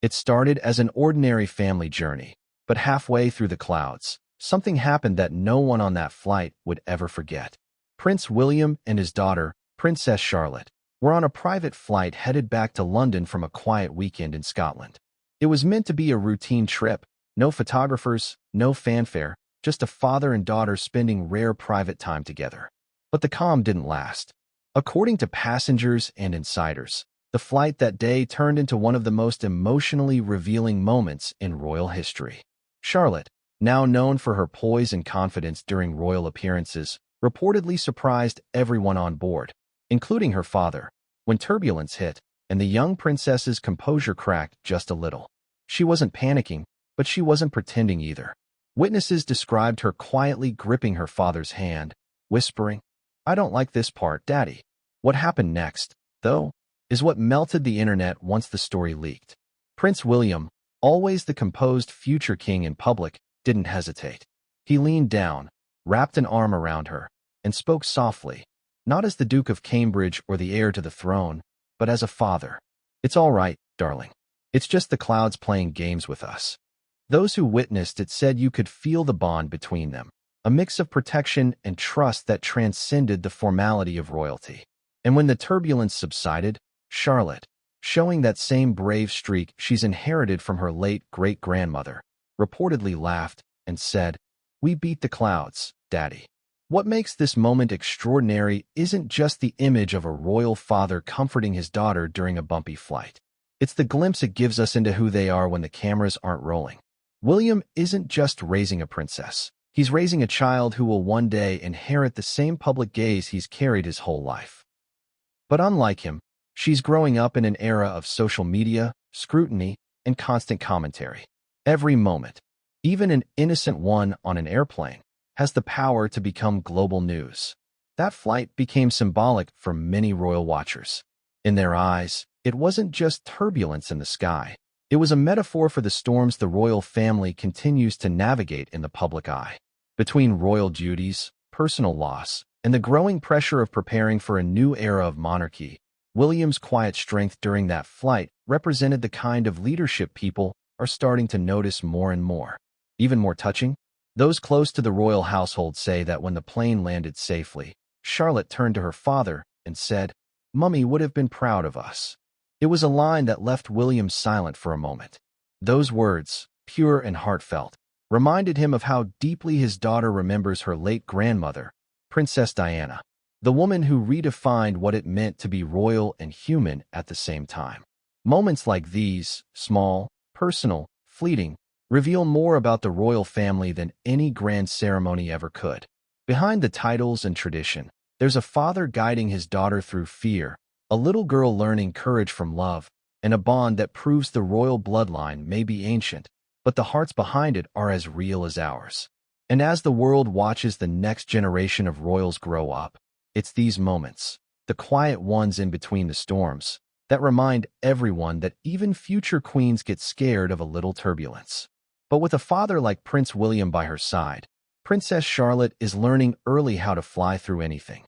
It started as an ordinary family journey, but halfway through the clouds, something happened that no one on that flight would ever forget. Prince William and his daughter, Princess Charlotte, were on a private flight headed back to London from a quiet weekend in Scotland. It was meant to be a routine trip, no photographers, no fanfare, just a father and daughter spending rare private time together. But the calm didn't last. According to passengers and insiders, the flight that day turned into one of the most emotionally revealing moments in royal history. Charlotte, now known for her poise and confidence during royal appearances, reportedly surprised everyone on board, including her father, when turbulence hit and the young princess's composure cracked just a little. She wasn't panicking, but she wasn't pretending either. Witnesses described her quietly gripping her father's hand, whispering, "I don't like this part, Daddy." What happened next, though, is what melted the internet once the story leaked. Prince William, always the composed future king in public, didn't hesitate. He leaned down, wrapped an arm around her, and spoke softly, not as the Duke of Cambridge or the heir to the throne, but as a father. "It's all right, darling. It's just the clouds playing games with us." Those who witnessed it said you could feel the bond between them, a mix of protection and trust that transcended the formality of royalty. And when the turbulence subsided, Charlotte, showing that same brave streak she's inherited from her late great-grandmother, reportedly laughed and said, "We beat the clouds, Daddy." What makes this moment extraordinary isn't just the image of a royal father comforting his daughter during a bumpy flight. It's the glimpse it gives us into who they are when the cameras aren't rolling. William isn't just raising a princess. He's raising a child who will one day inherit the same public gaze he's carried his whole life. But unlike him, she's growing up in an era of social media, scrutiny, and constant commentary. Every moment, even an innocent one on an airplane, has the power to become global news. That flight became symbolic for many royal watchers. In their eyes, it wasn't just turbulence in the sky. It was a metaphor for the storms the royal family continues to navigate in the public eye. Between royal duties, personal loss, and the growing pressure of preparing for a new era of monarchy, William's quiet strength during that flight represented the kind of leadership people are starting to notice more and more. Even more touching, those close to the royal household say that when the plane landed safely, Charlotte turned to her father and said, "Mummy would have been proud of us." It was a line that left William silent for a moment. Those words, pure and heartfelt, reminded him of how deeply his daughter remembers her late grandmother, Princess Diana, the woman who redefined what it meant to be royal and human at the same time. Moments like these, small, personal, fleeting, reveal more about the royal family than any grand ceremony ever could. Behind the titles and tradition, there's a father guiding his daughter through fear, a little girl learning courage from love, and a bond that proves the royal bloodline may be ancient, but the hearts behind it are as real as ours. And as the world watches the next generation of royals grow up, it's these moments, the quiet ones in between the storms, that remind everyone that even future queens get scared of a little turbulence. But with a father like Prince William by her side, Princess Charlotte is learning early how to fly through anything.